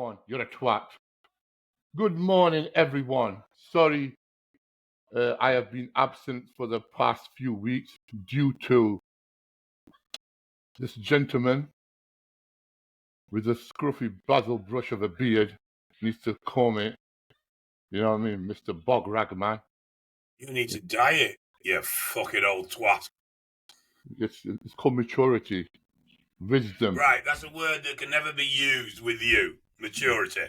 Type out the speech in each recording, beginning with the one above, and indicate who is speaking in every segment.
Speaker 1: everyone. You're a twat. Good morning, everyone. Sorry, I have been absent for the past few weeks due to this gentleman with a scruffy basil brush of a beard needs to comb it. You know what I mean, Mr. Bog Ragman.
Speaker 2: You need to diet, you fucking old twat.
Speaker 1: It's called maturity, wisdom.
Speaker 2: Right, that's a word that can never be used with you. Maturity.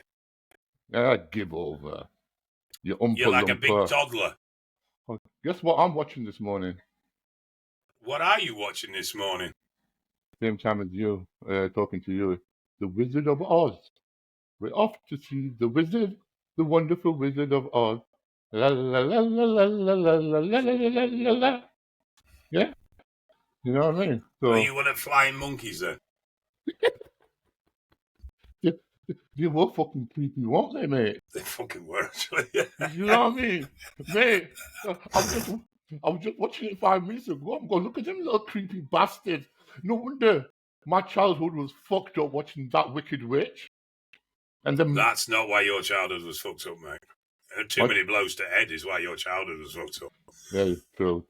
Speaker 1: Give over. You're
Speaker 2: like a big toddler.
Speaker 1: Guess what I'm watching this morning?
Speaker 2: What are you watching this morning?
Speaker 1: Same time as you, talking to you. The Wizard of Oz. We're off to see the wizard, the wonderful Wizard of Oz. La la la la la la la la la la la la. Yeah, you know what I mean. So
Speaker 2: Are you one of flying monkeys then?
Speaker 1: they were fucking creepy, weren't they, mate?
Speaker 2: They fucking were, actually.
Speaker 1: You know what I mean, mate? I was just watching it 5 minutes ago. I'm going, look at them little creepy bastards. No wonder my childhood was fucked up watching that Wicked Witch. And then
Speaker 2: that's not why your childhood was fucked up, mate. Too many blows to head is why your childhood was fucked up.
Speaker 1: Yeah, true.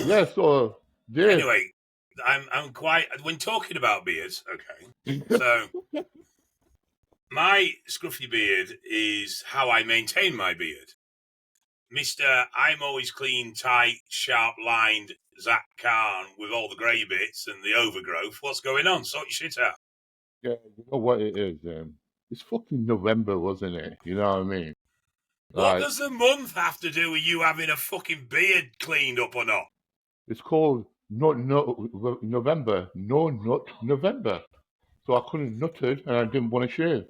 Speaker 1: Yeah, so yeah.
Speaker 2: Anyway, I'm quite when talking about beards. Okay, so my scruffy beard is how I maintain my beard, Mister. I'm always clean, tight, sharp lined. Zach Khan with all the grey bits and the overgrowth. What's going on? Sort your shit out.
Speaker 1: Yeah, you know what it is. It's fucking November, wasn't it? You know what I mean?
Speaker 2: What does the month have to do with you having a fucking beard cleaned up or not?
Speaker 1: It's called November. No nut November. So I couldn't nut it and I didn't want to shave.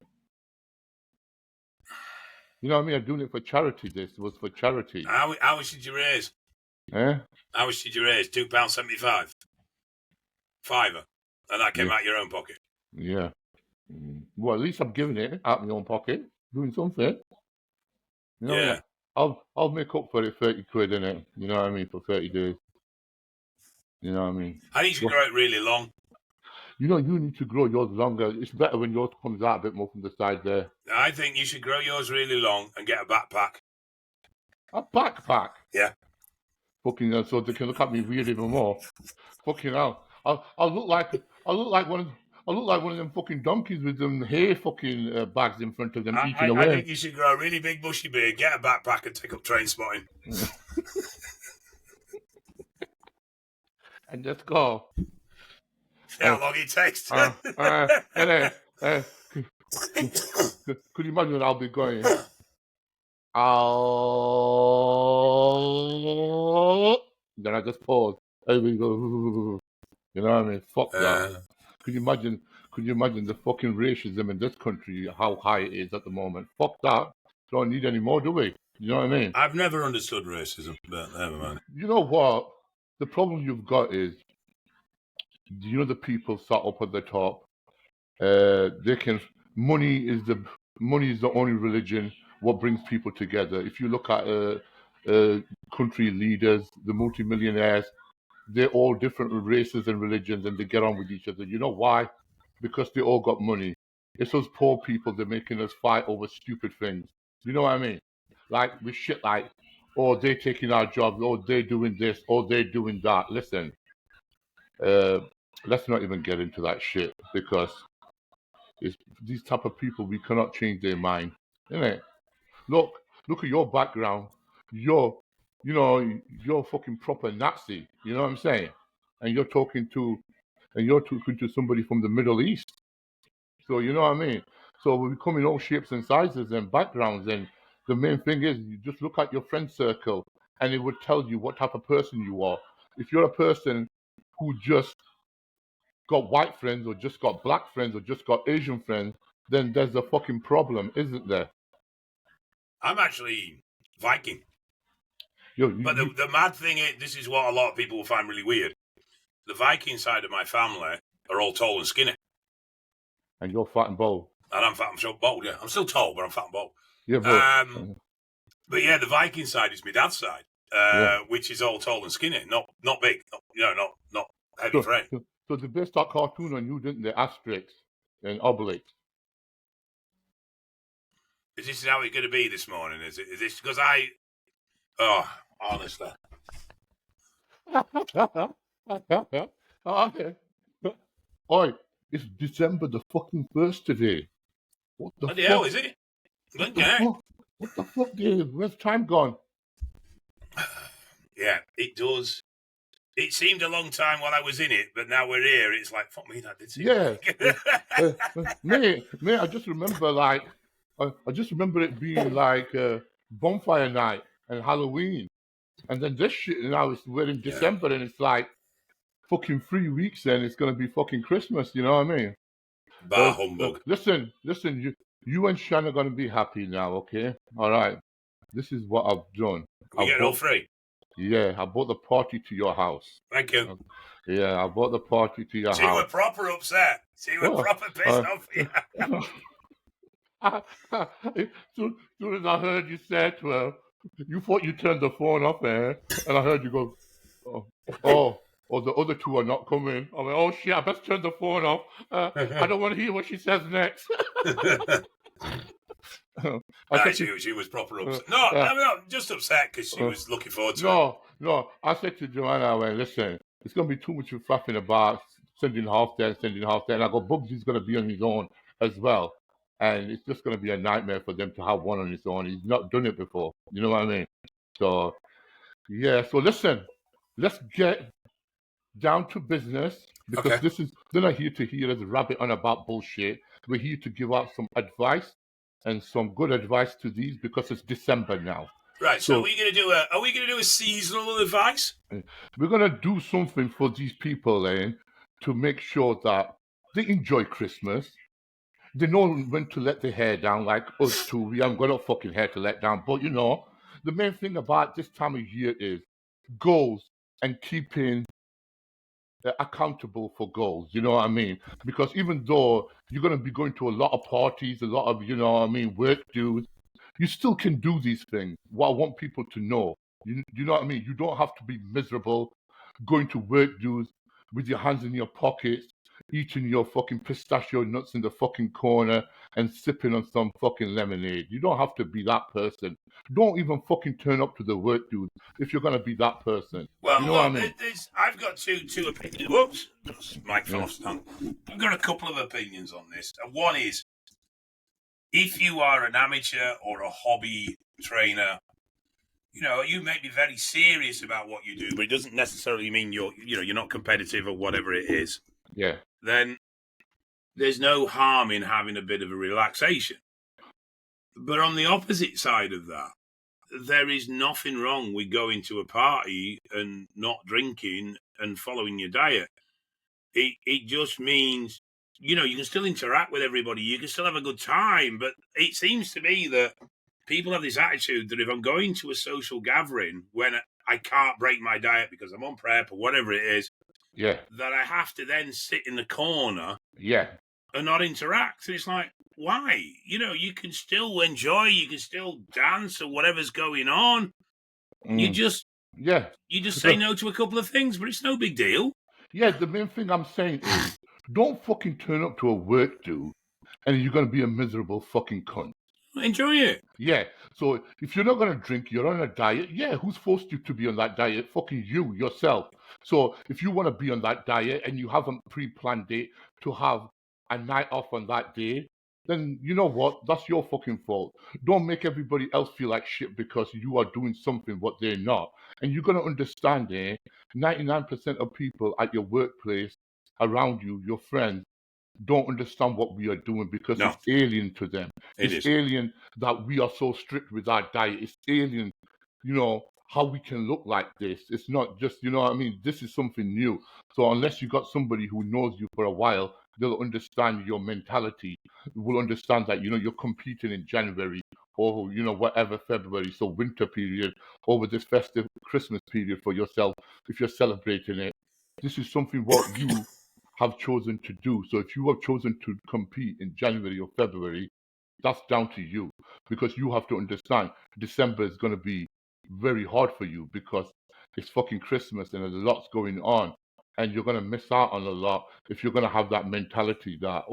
Speaker 1: You know what I mean? I'm doing it for charity. This was for charity.
Speaker 2: How much did you raise?
Speaker 1: Eh?
Speaker 2: How much did you raise? £2.75. £5. And that came out of your own pocket.
Speaker 1: Yeah. Well, at least I'm giving it out of my own pocket. Doing something. You know,
Speaker 2: yeah.
Speaker 1: I'll make up for it 30 quid in it. You know what I mean? For 30 days. You know what I mean?
Speaker 2: I think you should grow it really long.
Speaker 1: You know, you need to grow yours longer. It's better when yours comes out a bit more from the side there.
Speaker 2: I think you should grow yours really long and get a backpack.
Speaker 1: A backpack?
Speaker 2: Yeah.
Speaker 1: Fucking hell, so they can look at me weird even more. Fucking hell. I'll look like one of them fucking donkeys with them hay fucking bags in front of them eating away.
Speaker 2: I think you should grow a really big bushy beard, get a backpack and take up train spotting.
Speaker 1: And just go.
Speaker 2: See how long it takes.
Speaker 1: Could you imagine I'll be going? Then I just pause. There we go. You know what I mean? Fuck that. Could you imagine the fucking racism in this country, how high it is at the moment? Fuck that. Don't need any more, do we? You know what I mean?
Speaker 2: I've never understood racism, but never mind.
Speaker 1: You know what? The problem you've got is, you know, the people sat up at the top. Money is the only religion what brings people together. If you look at country leaders, the multimillionaires, they're all different races and religions, and they get on with each other. You know why? Because they all got money. It's those poor people, they're making us fight over stupid things. You know what I mean? Like with shit like, oh, they're taking our jobs, oh, they're doing this, oh, they're doing that. Listen, let's not even get into that shit, because it's these type of people, we cannot change their mind, innit? Look at your background. You're fucking proper Nazi. You know what I'm saying? And you're talking to somebody from the Middle East. So you know what I mean? So we come in all shapes and sizes and backgrounds, and the main thing is you just look at your friend circle and it would tell you what type of person you are. If you're a person who just got white friends or just got black friends or just got Asian friends, then there's a fucking problem, isn't there?
Speaker 2: I'm actually Viking. But the mad thing is, this is what a lot of people will find really weird. The Viking side of my family are all tall and skinny.
Speaker 1: And you're fat and bold.
Speaker 2: And I'm fat and so bold, yeah. I'm still tall, but I'm fat and bold.
Speaker 1: Yeah,
Speaker 2: but yeah, the Viking side is my dad's side, which is all tall and skinny, not big, not heavy frame.
Speaker 1: So they based that cartoon on you, didn't they? Asterix and Obelix.
Speaker 2: Is this how it's going to be this morning? Is it? Is this because honestly.
Speaker 1: Oi, it's December the fucking 1st today. What the
Speaker 2: Bloody
Speaker 1: fuck?
Speaker 2: hell, is it?
Speaker 1: What the fuck? What the fuck, Dave? Where's time gone?
Speaker 2: Yeah, it does. It seemed a long time while I was in it, but now we're here. It's like, fuck me, that did seem
Speaker 1: Mate, I just remember I just remember it being like bonfire night and Halloween, and then this shit now we're in December and it's like fucking 3 weeks and it's gonna be fucking Christmas. You know what I mean?
Speaker 2: Bar humbug.
Speaker 1: Listen, you and Shan are gonna be happy now, okay? All right. This is what I've done.
Speaker 2: We get it all free.
Speaker 1: Yeah, I bought the party to your house.
Speaker 2: Thank you.
Speaker 1: Yeah, I bought the party to your house.
Speaker 2: You were proper upset. You were proper pissed off.
Speaker 1: As soon as I heard you say 12, you thought you turned the phone off there, and I heard you go, oh, the other two are not coming. I went, oh shit, I best turn the phone off. I don't want to hear what she says next.
Speaker 2: She was proper upset. No, I'm not just upset because she was looking forward to it.
Speaker 1: No, I said to Joanna, I went, listen, it's going to be too much of faffing about sending half there. And I go, Bugsy's going to be on his own as well. And it's just going to be a nightmare for them to have one on his own. He's not done it before. You know what I mean? So, yeah. So, listen, let's get down to business because they're not here to hear us rabbit on about bullshit. We're here to give out some advice and some good advice to these because it's December now.
Speaker 2: Right. So, are we going to do a seasonal advice?
Speaker 1: We're going to do something for these people, to make sure that they enjoy Christmas. They know when to let their hair down, like us too. We haven't got no fucking hair to let down. But, the main thing about this time of year is goals and keeping accountable for goals. You know what I mean? Because even though you're going to be going to a lot of parties, a lot of, work dues, you still can do these things. What I want people to know, you know what I mean? You don't have to be miserable going to work dues with your hands in your pockets, eating your fucking pistachio nuts in the fucking corner and sipping on some fucking lemonade. You don't have to be that person. Don't even fucking turn up to the work dude if you're going to be that person.
Speaker 2: Well,
Speaker 1: you know what I mean?
Speaker 2: I've got two opinions. Whoops, Mike fell off tongue. I've got a couple of opinions on this. One is, if you are an amateur or a hobby trainer, you may be very serious about what you do, but it doesn't necessarily mean you're not competitive or whatever it is.
Speaker 1: Yeah.
Speaker 2: Then there's no harm in having a bit of a relaxation. But on the opposite side of that, there is nothing wrong with going to a party and not drinking and following your diet. It just means, you can still interact with everybody. You can still have a good time. But it seems to me that people have this attitude that if I'm going to a social gathering when I can't break my diet because I'm on prep or whatever it is, that I have to then sit in the corner and not interact. And it's like, why? You can still enjoy, you can still dance or whatever's going on. You just say no to a couple of things, but it's no big deal.
Speaker 1: Yeah, the main thing I'm saying is don't fucking turn up to a work do and you're going to be a miserable fucking cunt.
Speaker 2: Enjoy it.
Speaker 1: Yeah, so if you're not going to drink, you're on a diet. Yeah, who's forced you to be on that diet? Fucking you, yourself. So if you want to be on that diet and you haven't pre-planned it to have a night off on that day, then you know what? That's your fucking fault. Don't make everybody else feel like shit because you are doing something what they're not. And you're going to understand, 99% of people at your workplace, around you, your friends, don't understand what we are doing because it's alien to them. It's alien that we are so strict with our diet. It's alien, how we can look like this. It's not just, what I mean? This is something new. So unless you got somebody who knows you for a while, they'll understand your mentality. Will understand that, you're competing in January or, whatever, February. So winter period over this festive Christmas period for yourself, if you're celebrating it. This is something what you have chosen to do. So if you have chosen to compete in January or February, that's down to you because you have to understand December is going to be very hard for you because it's fucking Christmas and there's lots going on and you're going to miss out on a lot if you're going to have that mentality that,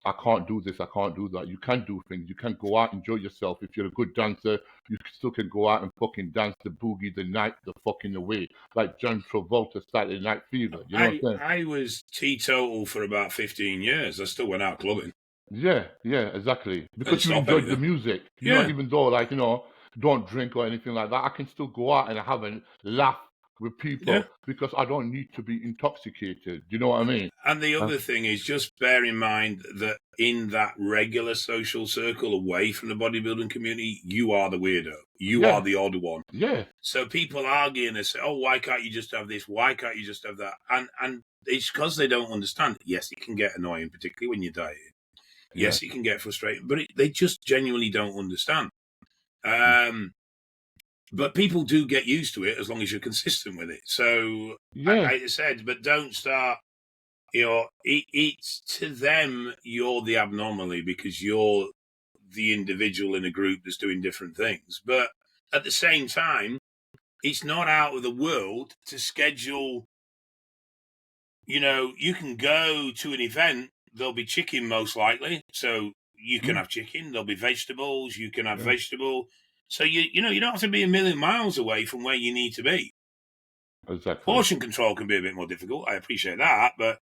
Speaker 1: I can't do this, I can't do that. You can do things. You can go out, enjoy yourself. If you're a good dancer, you still can go out and fucking dance the boogie the night the fucking away. Like John Travolta, Saturday Night Fever. You know what I'm saying?
Speaker 2: I was teetotal for about 15 years. I still went out clubbing.
Speaker 1: Yeah, exactly.
Speaker 2: Didn't
Speaker 1: Because you
Speaker 2: stop
Speaker 1: enjoyed the
Speaker 2: anything.
Speaker 1: music.
Speaker 2: Yeah.
Speaker 1: Even though, like, don't drink or anything like that, I can still go out and have a laugh with people
Speaker 2: Yeah.
Speaker 1: because I don't need to be intoxicated. You know what I mean?
Speaker 2: And the other thing is just bear in mind that in that regular social circle away from the bodybuilding community, you are the weirdo. You are the odd one.
Speaker 1: Yeah.
Speaker 2: So people argue and they say, oh, why can't you just have this? Why can't you just have that? And it's because they don't understand. Yes, it can get annoying, particularly when you're dieting. Yes, it can get frustrating, but they just genuinely don't understand. But people do get used to it as long as you're consistent with it. So I said, but don't start. It's to them you're the abnormally because you're the individual in a group that's doing different things. But at the same time, it's not out of the world to schedule. You can go to an event. There'll be chicken most likely, so you can have chicken. There'll be vegetables. You can have vegetable. So you don't have to be a million miles away from where you need to be.
Speaker 1: Exactly.
Speaker 2: Portion control can be a bit more difficult. I appreciate that, but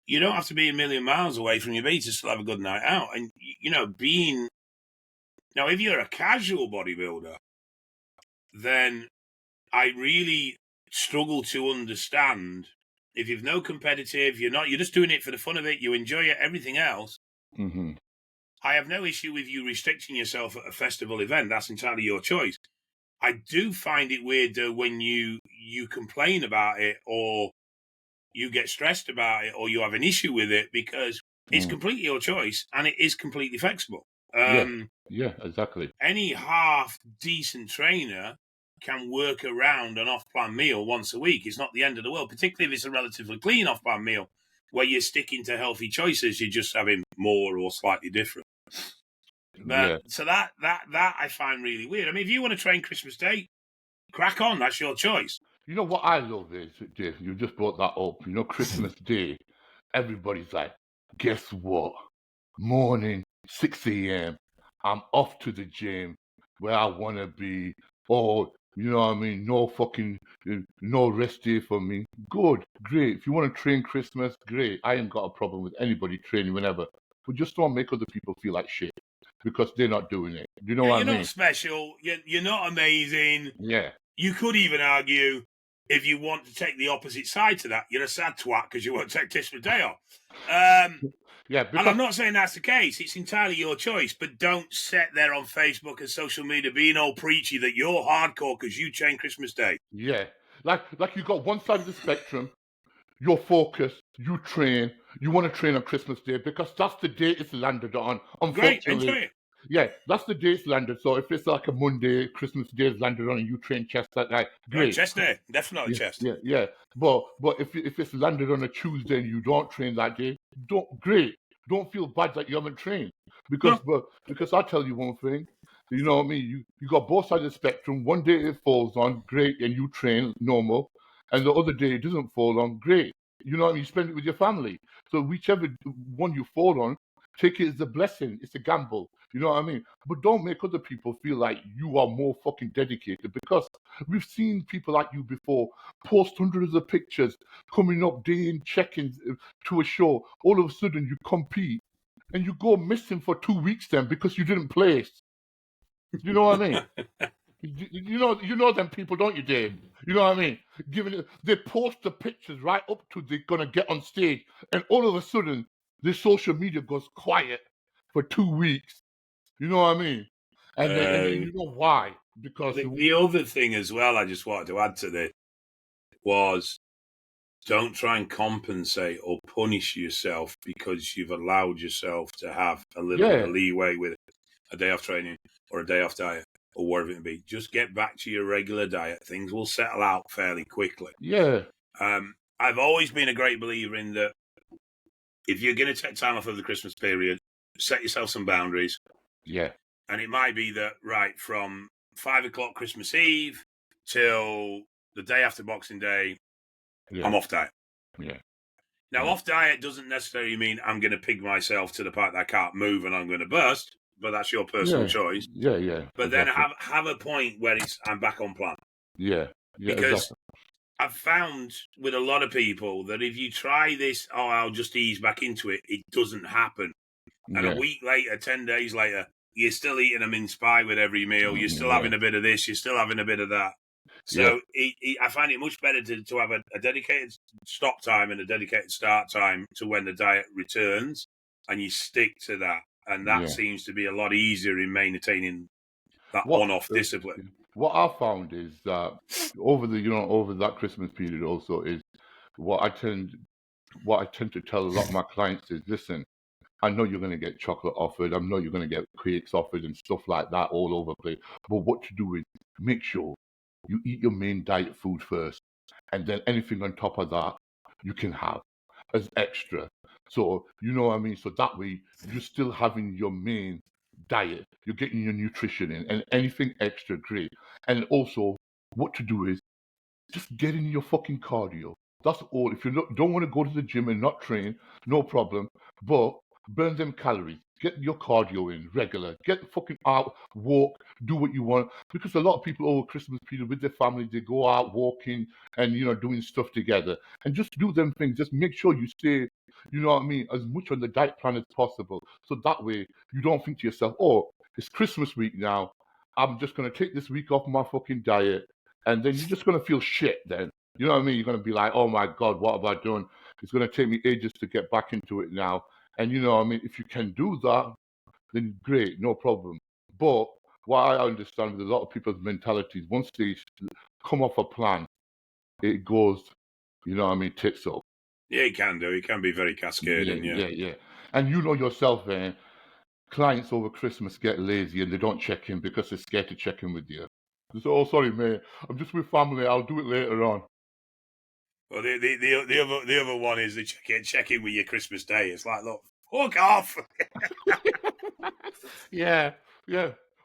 Speaker 2: you don't have to be a million miles away from your beat to still have a good night out. And if you're a casual bodybuilder, then I really struggle to understand if you've no competitive, you're just doing it for the fun of it, you enjoy it, everything else.
Speaker 1: Mm-hmm.
Speaker 2: I have no issue with you restricting yourself at a festival event. That's entirely your choice. I do find it weird though when you complain about it or you get stressed about it or you have an issue with it because it's completely your choice and it is completely flexible.
Speaker 1: Yeah, exactly.
Speaker 2: Any half decent trainer can work around an off-plan meal once a week. It's not the end of the world, particularly if it's a relatively clean off-plan meal where you're sticking to healthy choices. You're just having more or slightly different. But so that I find really weird. I mean, if you want to train Christmas Day, crack on. That's your choice.
Speaker 1: You know what I love is, Dave, you just brought that up. Christmas Day, everybody's like, guess what? Morning, 6 a.m. I'm off to the gym where I want to be. Or, you know what I mean? No rest day for me. Good, great. If you want to train Christmas, great. I ain't got a problem with anybody training whenever. But just don't make other people feel like shit because they're not doing it. You know what I mean?
Speaker 2: You're not special. You're not amazing.
Speaker 1: Yeah.
Speaker 2: You could even argue, if you want to take the opposite side to that, you're a sad twat because you won't take Christmas Day off. And I'm not saying that's the case. It's entirely your choice. But don't sit there on Facebook and social media being all preachy that you're hardcore because you train Christmas Day.
Speaker 1: Yeah. Like you got one side of the spectrum, you're focused, you train, you want to train on Christmas Day because that's the day it's landed on.
Speaker 2: Great,
Speaker 1: Unfortunately,
Speaker 2: enjoy it.
Speaker 1: Yeah, that's the day it's landed. So if it's like a Monday, Christmas Day is landed on and you train chest that night, great.
Speaker 2: Chest day, definitely chest.
Speaker 1: Yeah. But if it's landed on a Tuesday and you don't train that day, don't feel bad that you haven't trained because I tell you one thing, you know what I mean. You got both sides of the spectrum. One day it falls on, great, and you train normal, and the other day it doesn't fall on, great. You know what I mean. You spend it with your family. So whichever one you fall on, take it as a blessing. It's a gamble. You know what I mean? But don't make other people feel like you are more fucking dedicated because we've seen people like you before post hundreds of pictures coming up, doing check-ins to a show. All of a sudden you compete and you go missing for 2 weeks then because you didn't place. You know what I mean? You know them people, don't you, Dave? You know what I mean? They post the pictures right up to they're gonna get on stage, and all of a sudden, the social media goes quiet for 2 weeks. You know what I mean? And then you know why? Because
Speaker 2: the other thing as well, I just wanted to add to this was don't try and compensate or punish yourself because you've allowed yourself to have a little bit of leeway with a day off training or a day off diet or whatever it may be. Just get back to your regular diet. Things will settle out fairly quickly.
Speaker 1: Yeah.
Speaker 2: I've always been a great believer in that if you're going to take time off of the Christmas period, set yourself some boundaries.
Speaker 1: Yeah.
Speaker 2: And it might be that, right, from 5 o'clock Christmas Eve till the day after Boxing Day, I'm off diet.
Speaker 1: Yeah.
Speaker 2: Now, off diet doesn't necessarily mean I'm going to pig myself to the point that I can't move and I'm going to burst, but that's your personal choice.
Speaker 1: Yeah.
Speaker 2: But
Speaker 1: Exactly.
Speaker 2: then have a point where I'm back on plan.
Speaker 1: Yeah.
Speaker 2: Because
Speaker 1: Exactly.
Speaker 2: I've found with a lot of people that if you try this, I'll just ease back into it, it doesn't happen. And a week later, 10 days later, you're still eating a mince pie with every meal. You're still having a bit of this. You're still having a bit of that. So I find it much better to have a dedicated stop time and a dedicated start time to when the diet returns, and you stick to that. And that seems to be a lot easier in maintaining that on-off discipline.
Speaker 1: What I found is that over that Christmas period also is what I tend to tell a lot of my clients is, listen, I know you're going to get chocolate offered. I know you're going to get cakes offered and stuff like that all over the place. But what to do is make sure you eat your main diet food first, and then anything on top of that you can have as extra. So you know what I mean. So that way you're still having your main diet. You're getting your nutrition in, and anything extra, great. And also, what to do is just get in your fucking cardio. That's all. If you don't want to go to the gym and not train, no problem. But burn them calories. Get your cardio in regular. Get fucking out, walk, do what you want. Because a lot of people over Christmas period with their family, they go out walking and doing stuff together. And just do them things. Just make sure you stay, you know what I mean, as much on the diet plan as possible. So that way you don't think to yourself, oh, it's Christmas week now. I'm just gonna take this week off my fucking diet, and then you're just gonna feel shit then. You know what I mean? You're gonna be like, oh my God, what have I done? It's gonna take me ages to get back into it now. And you know what I mean? If you can do that, then great, no problem. But what I understand with a lot of people's mentalities, once they come off a plan, it goes, you know what I mean, tits up.
Speaker 2: Yeah, it can do. It can be very cascading,
Speaker 1: Yeah. And you know yourself, clients over Christmas get lazy and they don't check in because they're scared to check in with you. They say, oh, sorry, mate, I'm just with family. I'll do it later on.
Speaker 2: Well, the other one is the check in with your Christmas day. It's like, look, fuck off.
Speaker 1: Yeah.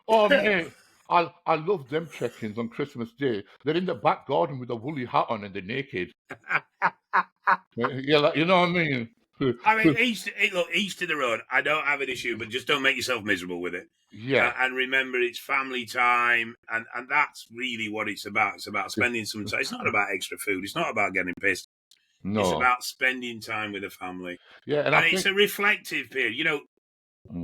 Speaker 1: Oh, mate, I love them check-ins on Christmas Day. They're in the back garden with a woolly hat on and they're naked. Yeah, like, you know what I mean?
Speaker 2: I mean, each to their own. I don't have an issue, but just don't make yourself miserable with it.
Speaker 1: Yeah.
Speaker 2: And remember, it's family time, and that's really what it's about. It's about spending some time. It's not about extra food. It's not about getting pissed.
Speaker 1: No.
Speaker 2: It's about spending time with the family.
Speaker 1: Yeah, and
Speaker 2: it's a reflective period. You know,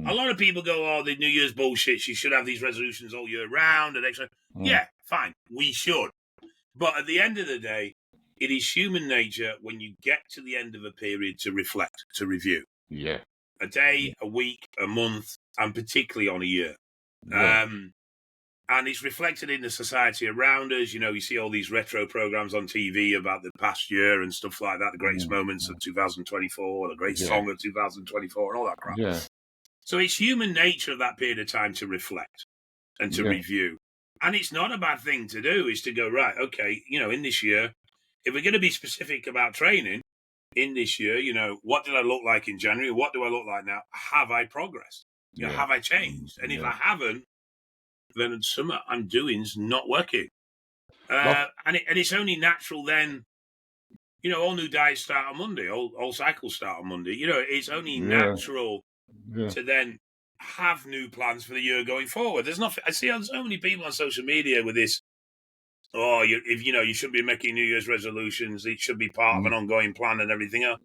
Speaker 2: a lot of people go, oh, the New Year's bullshit. You should have these resolutions all year round and extra. Yeah, fine. We should. But at the end of the day, it is human nature when you get to the end of a period to reflect, to review.
Speaker 1: Yeah.
Speaker 2: A day, a week, a month, and particularly on a year.
Speaker 1: Yeah.
Speaker 2: And it's reflected in the society around us. You know, you see all these retro programs on TV about the past year and stuff like that, the greatest moments of 2024, the great song of 2024, and all that crap.
Speaker 1: Yeah.
Speaker 2: So it's human nature of that period of time to reflect and to review. And it's not a bad thing to do, is to go, right, okay, you know, in this year, if we're going to be specific about training, in this year, you know, what did I look like in January? What do I look like now? Have I progressed? You know, have I changed? And if I haven't, then something I'm doing is not working. And it's only natural then, you know, all new diets start on Monday, all cycles start on Monday. You know, it's only natural to then have new plans for the year going forward. There's nothing. I see so many people on social media with this. Oh, you should be making New Year's resolutions. It should be part of an ongoing plan and everything else.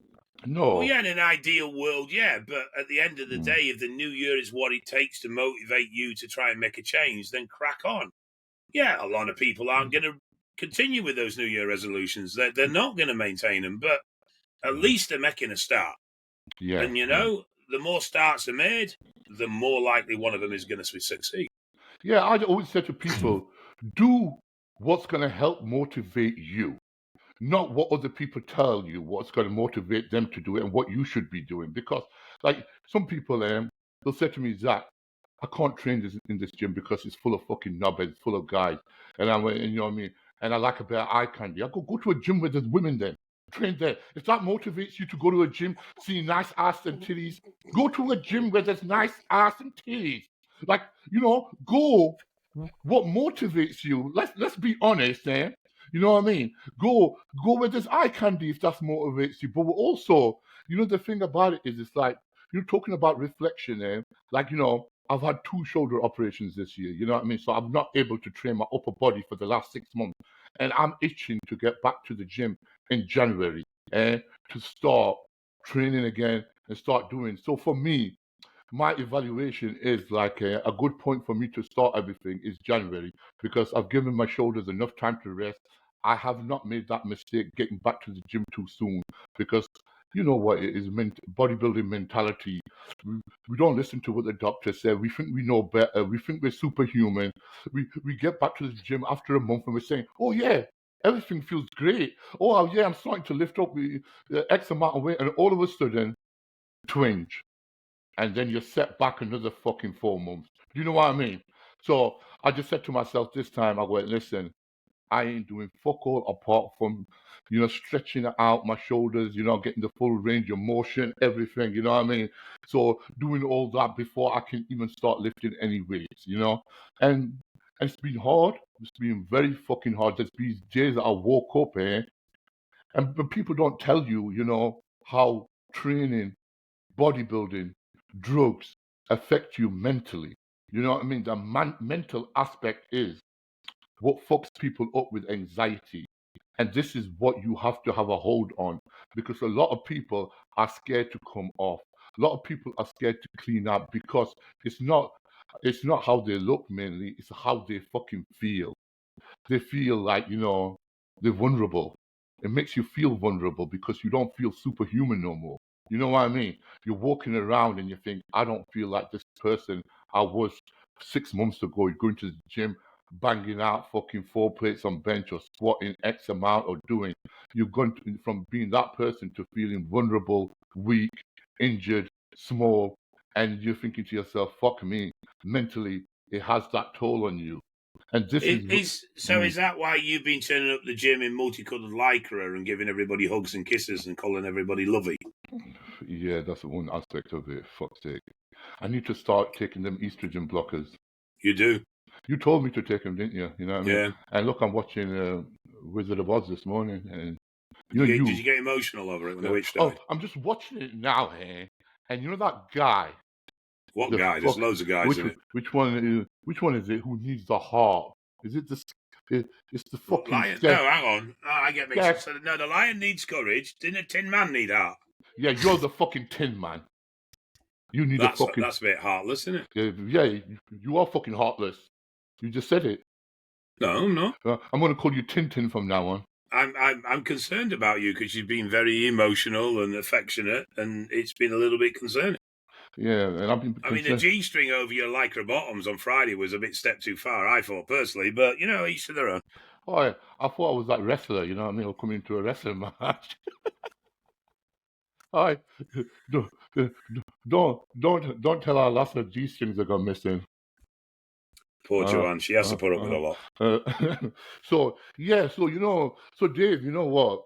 Speaker 1: No.
Speaker 2: Well, yeah, in an ideal world, yeah. But at the end of the day, if the new year is what it takes to motivate you to try and make a change, then crack on. Yeah, a lot of people aren't going to continue with those New Year resolutions. They're not going to maintain them, but at least they're making a start.
Speaker 1: Yeah.
Speaker 2: And, you know, the more starts are made, the more likely one of them is going to succeed.
Speaker 1: Yeah, I always say to people, do what's going to help motivate you, not what other people tell you what's going to motivate them to do it and what you should be doing. Because, like, some people, they'll say to me, Zach, I can't train in this gym because it's full of fucking knobheads, full of guys. And I went, you know what I mean? And I like a bit of eye candy. I go to a gym where there's women then. Train there. If that motivates you to go to a gym, see nice ass and titties, go to a gym where there's nice ass and titties. Like, you know, go. What motivates you? Let's be honest, You know what I mean? Go where there's eye candy if that motivates you. But also, the thing about it is, it's like you're talking about reflection, eh? Like, I've had 2 shoulder operations this year. You know what I mean? So I'm not able to train my upper body for the last 6 months, and I'm itching to get back to the gym in January, to start training again and start doing. So for me, my evaluation is like a good point for me to start everything is January, because I've given my shoulders enough time to rest. I have not made that mistake getting back to the gym too soon, because you know what it is, bodybuilding mentality. We, we don't listen to what the doctor said. We think we know better. We think we're superhuman. We get back to the gym after a month and we're saying, oh yeah, everything feels great. Oh yeah, I'm starting to lift up X amount of weight, and all of a sudden, twinge, and then you're set back another fucking 4 months. Do you know what I mean? So I just said to myself this time, I went, listen, I ain't doing fuck all apart from, stretching out my shoulders, getting the full range of motion, everything, you know what I mean? So doing all that before I can even start lifting any weights. And it's been hard. It's been very fucking hard. There's been days that I woke up, but people don't tell you, how training, bodybuilding, drugs affect you mentally. You know what I mean? The mental aspect is what fucks people up with anxiety. And this is what you have to have a hold on, because a lot of people are scared to come off. A lot of people are scared to clean up because it's not how they look mainly, it's how they fucking feel. They feel like, they're vulnerable. It makes you feel vulnerable because you don't feel superhuman no more. You know what I mean? You're walking around and you think, I don't feel like this person I was 6 months ago. You're going to the gym, banging out fucking 4 plates on bench or squatting X amount or doing. You've gone from being that person to feeling vulnerable, weak, injured, small, and you're thinking to yourself, fuck me, mentally, it has that toll on you. And this
Speaker 2: Is that why you've been turning up the gym in multicolored lycra and giving everybody hugs and kisses and calling everybody lovey?
Speaker 1: Yeah, that's one aspect of it. Fuck's sake. I need to start taking them estrogen blockers.
Speaker 2: You do?
Speaker 1: You told me to take them, didn't you? You know what I mean?
Speaker 2: Yeah.
Speaker 1: And look, I'm watching Wizard of Oz this morning, and
Speaker 2: Did you get emotional over it when the witch died?
Speaker 1: I'm just watching it now, and you know that guy.
Speaker 2: What guy? There's loads of guys in it.
Speaker 1: Which one is it? Who needs the heart? Is it the? It's the fucking
Speaker 2: lion. No, hang on. Oh, I get mixed up. No, the lion needs courage. Didn't a Tin Man need heart?
Speaker 1: Yeah, you're the fucking Tin Man. You need
Speaker 2: that's a bit heartless, isn't it?
Speaker 1: Yeah, you are fucking heartless. You just said it.
Speaker 2: No, I'm not.
Speaker 1: I'm going to call you Tintin from now on.
Speaker 2: I'm concerned about you because you've been very emotional and affectionate, and it's been a little bit concerning.
Speaker 1: Yeah, and I've been.
Speaker 2: I mean, the G-string over your lycra bottoms on Friday was a bit step too far, I thought personally, but each to their own.
Speaker 1: Oh, I thought I was that wrestler, you know what I mean, or coming into a wrestling match. All right, don't tell our last G-strings that got missing.
Speaker 2: Poor Joanne, she has to put up with a lot.
Speaker 1: So Dave, you know what?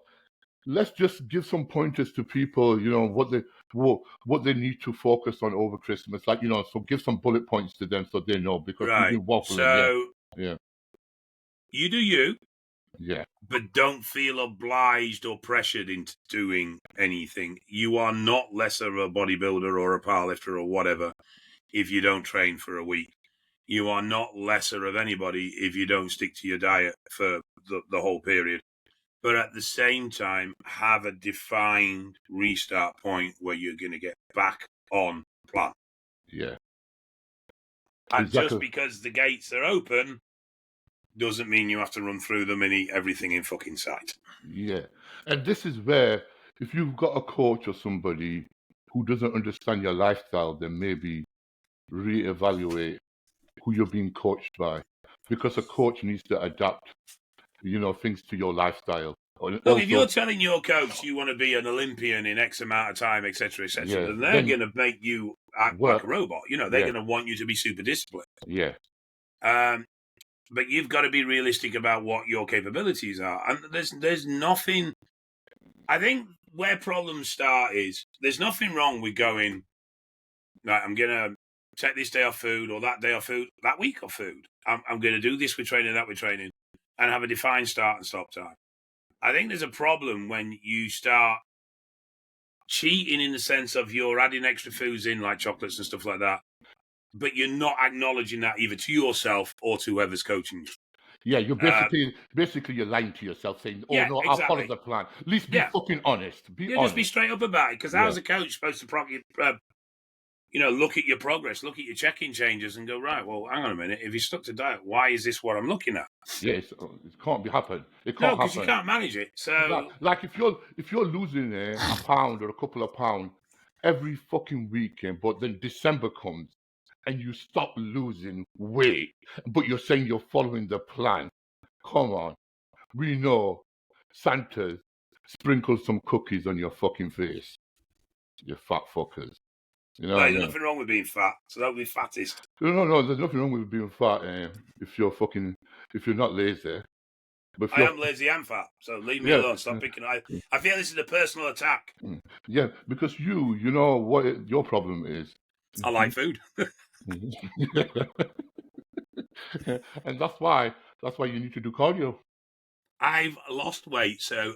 Speaker 1: Let's just give some pointers to people, what they need to focus on over Christmas. Like, so give some bullet points to them so they know, because
Speaker 2: right.
Speaker 1: we've been waffling.
Speaker 2: So,
Speaker 1: yeah.
Speaker 2: You do you.
Speaker 1: Yeah.
Speaker 2: But don't feel obliged or pressured into doing anything. You are not lesser a bodybuilder or a powerlifter or whatever if you don't train for a week. You are not lesser of anybody if you don't stick to your diet for the whole period. But at the same time, have a defined restart point where you're going to get back on plan.
Speaker 1: Yeah.
Speaker 2: And exactly. Just because the gates are open doesn't mean you have to run through them and eat everything in fucking sight.
Speaker 1: Yeah. And this is where, if you've got a coach or somebody who doesn't understand your lifestyle, then maybe reevaluate who you're being coached by. Because a coach needs to adapt, things to your lifestyle.
Speaker 2: Look, if you're telling your coach you want to be an Olympian in X amount of time, etc., then they're going to make you act like a robot. They're going to want you to be super disciplined.
Speaker 1: Yeah.
Speaker 2: But you've got to be realistic about what your capabilities are. And there's nothing... I think where problems start is there's nothing wrong with going, right, I'm going to take this day off food or that day off food, that week off food. I'm going to do this with training, that with training. and have a defined start and stop time. I think there's a problem when you start cheating in the sense of you're adding extra foods in, like chocolates and stuff like that, but you're not acknowledging that either to yourself or to whoever's coaching you.
Speaker 1: Yeah, you're basically you're lying to yourself, saying, "Oh
Speaker 2: Yeah,
Speaker 1: no, I'll follow
Speaker 2: exactly.
Speaker 1: the plan." At least be
Speaker 2: Yeah.
Speaker 1: fucking honest. Be
Speaker 2: Yeah,
Speaker 1: honest.
Speaker 2: just be straight up about it. Because how's a coach supposed to look at your progress, look at your check-in changes, and go, right, well, hang on a minute. If you stuck to diet, why is this what I'm looking at?
Speaker 1: Yeah, it can't be happen. It
Speaker 2: No,
Speaker 1: can't
Speaker 2: because you
Speaker 1: happen.
Speaker 2: can't manage it. So,
Speaker 1: Like if you're losing a pound or a couple of pounds every fucking weekend, but then December comes and you stop losing weight, but you're saying you're following the plan. Come on, we know Santa sprinkled some cookies on your fucking face. You fat fuckers. You know what I
Speaker 2: there's
Speaker 1: mean?
Speaker 2: nothing wrong with being fat. So don't be fattest.
Speaker 1: No, there's nothing wrong with being fat if you're not lazy. But if
Speaker 2: I
Speaker 1: you're
Speaker 2: am lazy and fat. So leave me
Speaker 1: yeah,
Speaker 2: alone. Stop picking. I feel this is a personal attack.
Speaker 1: yeah, because you know what your problem is.
Speaker 2: I like food.
Speaker 1: And that's why you need to do cardio.
Speaker 2: I've lost weight, so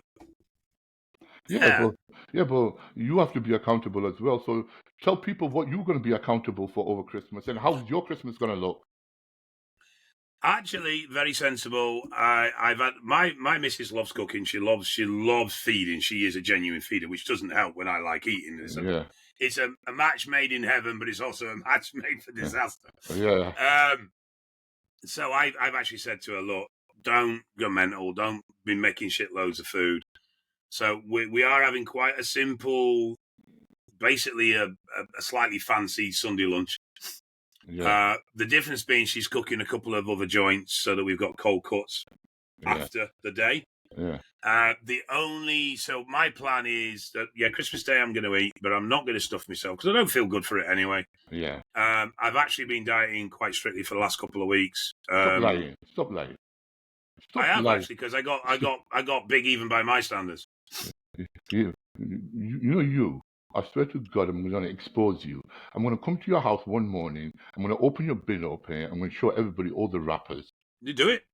Speaker 1: Yeah, but you have to be accountable as well. So tell people what you're going to be accountable for over Christmas and how's your Christmas going to look.
Speaker 2: actually very sensible. I've had my missus loves cooking. She loves feeding. She is a genuine feeder, which doesn't help when I like eating. It's a match made in heaven, but it's also a match made for disaster.
Speaker 1: Yeah.
Speaker 2: So I've actually said to her, look, don't go mental. Don't be making shitloads of food. So we are having quite a simple, basically a slightly fancy Sunday lunch.
Speaker 1: Yeah.
Speaker 2: The difference being she's cooking a couple of other joints so that we've got cold cuts after the day.
Speaker 1: Yeah.
Speaker 2: So my plan is that, Christmas Day I'm going to eat, but I'm not going to stuff myself because I don't feel good for it anyway.
Speaker 1: Yeah.
Speaker 2: I've actually been dieting quite strictly for the last couple of weeks.
Speaker 1: Stop lying.
Speaker 2: I have actually, because I got big even by my standards.
Speaker 1: You know, I swear to God, I'm going to expose you. I'm going to come to your house one morning. I'm going to open your bin up here. I'm going to show everybody all the wrappers.
Speaker 2: You do it.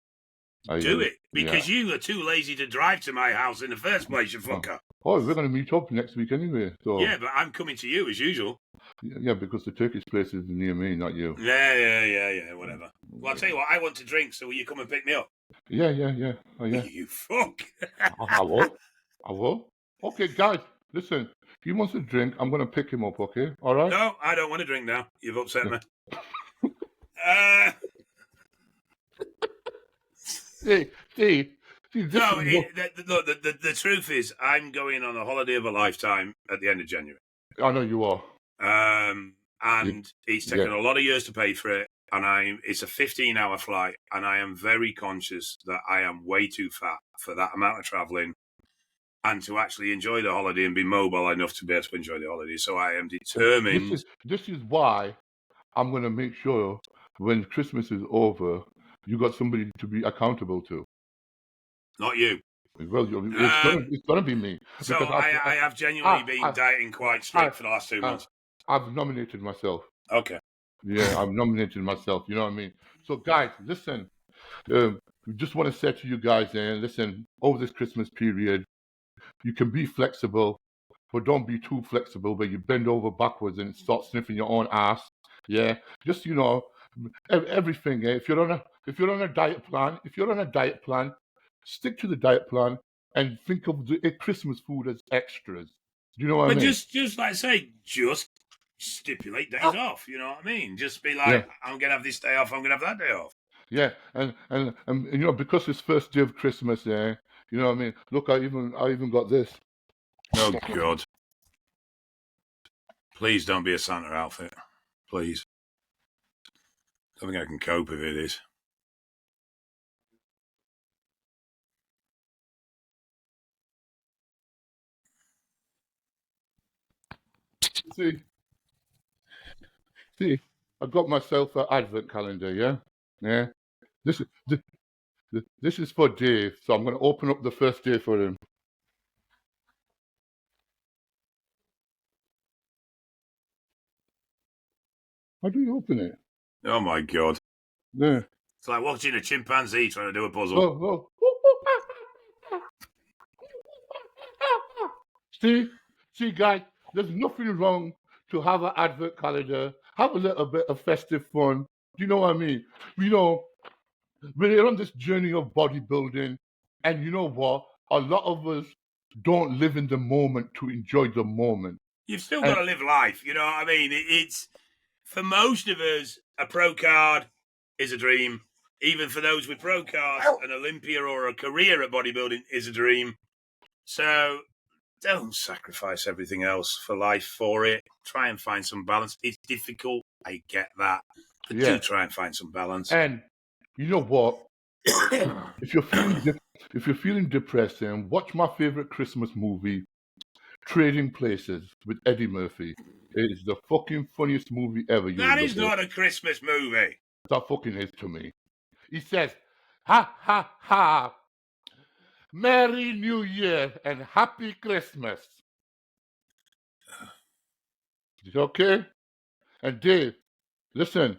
Speaker 2: Do it. Because you are too lazy to drive to my house in the first place, you fucker.
Speaker 1: Oh, we're going to meet up next week anyway. So.
Speaker 2: Yeah, but I'm coming to you as usual.
Speaker 1: Yeah, because the Turkish place is near me, not you.
Speaker 2: Yeah, whatever. Well, I'll tell you what, I want to drink, so will you come and pick me up?
Speaker 1: Yeah. Oh, yeah.
Speaker 2: You fuck.
Speaker 1: I will. Okay, guys, listen. If he wants a drink, I'm going to pick him up, okay? All right?
Speaker 2: No, I don't want to drink now. You've upset me.
Speaker 1: See,
Speaker 2: the truth is, I'm going on a holiday of a lifetime at the end of January.
Speaker 1: I know you are.
Speaker 2: And it's taken a lot of years to pay for it. And it's a 15-hour flight, and I am very conscious that I am way too fat for that amount of traveling and to actually enjoy the holiday and be mobile enough to be able to enjoy the holiday. So I am determined.
Speaker 1: This is why I'm going to make sure when Christmas is over, you got somebody to be accountable to.
Speaker 2: Not you.
Speaker 1: Well, it's going to be me.
Speaker 2: So I have genuinely been dieting quite strict for the last 2 months.
Speaker 1: I've nominated myself.
Speaker 2: Okay.
Speaker 1: Yeah, I've nominated myself. You know what I mean? So, guys, listen. We just want to say to you guys, listen, over this Christmas period, you can be flexible, but don't be too flexible where you bend over backwards and start sniffing your own ass. Yeah, just everything. If you're on a diet plan, stick to the diet plan and think of the Christmas food as extras. Do you know what I mean?
Speaker 2: Just like I say, just stipulate days off. You know what I mean? Just be like, I'm gonna have this day off. I'm gonna have that day off.
Speaker 1: Yeah, and because it's first day of Christmas, you know what I mean. Look, I even got this.
Speaker 2: Oh God! Please don't be a Santa outfit, please. I don't think I can cope if it is.
Speaker 1: See, I got myself an advent calendar. Yeah. This is for Dave, so I'm going to open up the first day for him. How do you open it?
Speaker 2: Oh my God!
Speaker 1: Yeah.
Speaker 2: It's like watching a chimpanzee trying to do a puzzle.
Speaker 1: Oh. See, guys, there's nothing wrong to have an advert calendar, have a little bit of festive fun. Do you know what I mean? You know, we're on this journey of bodybuilding, and you know what? A lot of us don't live in the moment to enjoy the moment.
Speaker 2: You've still got to live life, you know what I mean? It's for most of us, a pro card is a dream. Even for those with pro cards, an Olympia or a career at bodybuilding is a dream. So don't sacrifice everything else for life for it. Try and find some balance. It's difficult. I get that. But do try and find some balance.
Speaker 1: And you know what? if you're feeling depressed, then watch my favorite Christmas movie, Trading Places, with Eddie Murphy. It is the fucking funniest movie ever.
Speaker 2: That is not a Christmas movie.
Speaker 1: That fucking is to me. He says, "Ha ha ha! Merry New Year and Happy Christmas." Is it okay? And Dave, listen,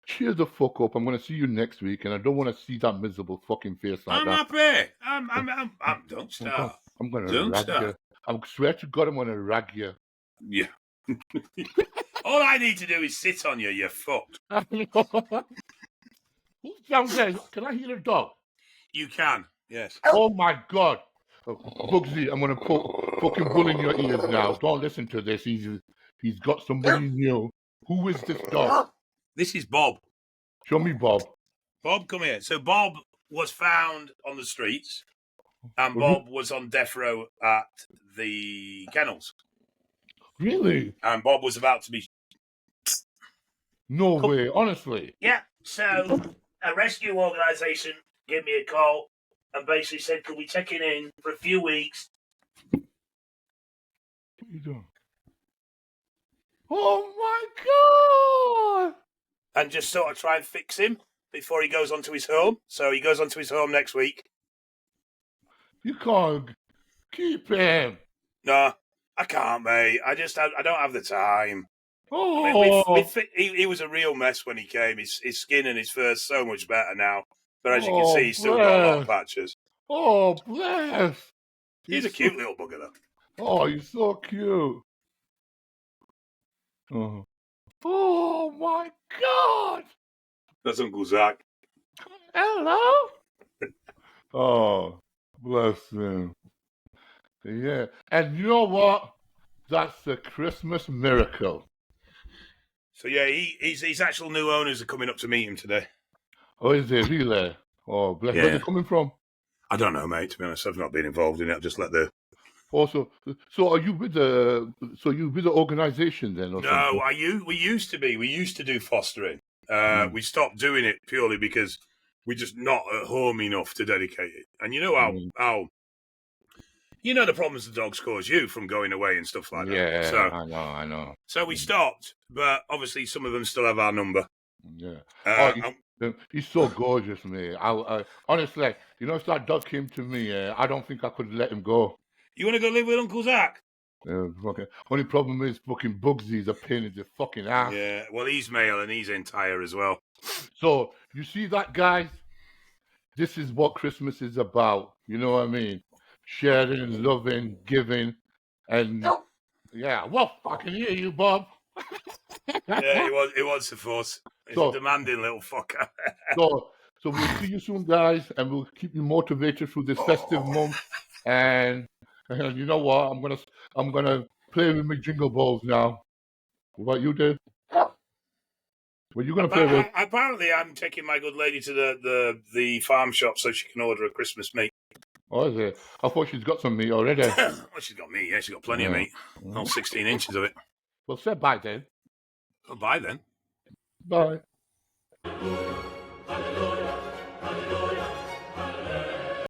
Speaker 1: cheer the fuck up. I'm going to see you next week, and I don't want to see that miserable fucking face like that.
Speaker 2: I'm happy. Don't start.
Speaker 1: I'm going to rag you. I swear to God, I'm going to rag you.
Speaker 2: Yeah. All I need to do is sit on you. You're fucked.
Speaker 1: Who's down there? Can I hear a dog?
Speaker 2: You can. Yes.
Speaker 1: Oh my God. Bugsy, I'm going to put fucking bull in your ears now. Don't listen to this. He's got somebody new. Who is this dog?
Speaker 2: This is Bob.
Speaker 1: Show me Bob.
Speaker 2: Bob, come here. So Bob was found on the streets, and Bob was on death row at the kennels.
Speaker 1: Really?
Speaker 2: And Bob was about to be...
Speaker 1: No way, honestly.
Speaker 2: Yeah, so a rescue organisation gave me a call and basically said, could we take him in for a few weeks?
Speaker 1: What are you doing? Oh my God!
Speaker 2: And just sort of try and fix him before he goes on to his home. So he goes on to his home next week.
Speaker 1: You can't keep him.
Speaker 2: No, I can't, mate. I don't have the time.
Speaker 1: Oh.
Speaker 2: I mean, he was a real mess when he came. His skin and his fur's so much better now. But as you can see, he's still got a lot of patches.
Speaker 1: Oh, bless.
Speaker 2: He's a cute little bugger, though.
Speaker 1: Oh, he's so cute. Oh my God!
Speaker 2: That's Uncle Zach.
Speaker 1: Hello? Oh, bless him. Yeah. And you know what? That's a Christmas miracle.
Speaker 2: So yeah, his actual new owners are coming up to meet him today.
Speaker 1: Oh, is it really? Oh, bless.
Speaker 2: Yeah.
Speaker 1: Where's it coming from?
Speaker 2: I don't know, mate. To be honest, I've not been involved in it. I've just let the...
Speaker 1: Also, so are you with the organisation then? Or
Speaker 2: no, we used to be. We used to do fostering. We stopped doing it purely because we're just not at home enough to dedicate it. And you know how you know the problems the dogs cause you from going away and stuff like that.
Speaker 1: Yeah,
Speaker 2: so,
Speaker 1: I know.
Speaker 2: So we stopped, but obviously some of them still have our number.
Speaker 1: Yeah. He's so gorgeous, mate. I honestly, you know, if that dog came to me, I don't think I could let him go.
Speaker 2: You want to go live with Uncle Zach?
Speaker 1: Okay. Only problem is fucking Bugsy's a pain in the fucking ass.
Speaker 2: Yeah, well, he's male and he's entire as well.
Speaker 1: So, you see that, guys? This is what Christmas is about. You know what I mean? Sharing, loving, giving, and... Yeah, well, I can hear you, Bob.
Speaker 2: Yeah, he wants the fuss. He's a demanding little fucker.
Speaker 1: so we'll see you soon, guys, and we'll keep you motivated through this festive month. And you know what? I'm gonna play with my jingle balls now. What about you, Dave? What are you gonna play with?
Speaker 2: Apparently, I'm taking my good lady to the farm shop so she can order a Christmas meat.
Speaker 1: Oh, is it? I thought she's got some meat already.
Speaker 2: Well, she's got meat. Yeah, she's got plenty of meat. All 16 inches of it.
Speaker 1: Well, say bye, Dave.
Speaker 2: Well, bye then.
Speaker 1: Bye.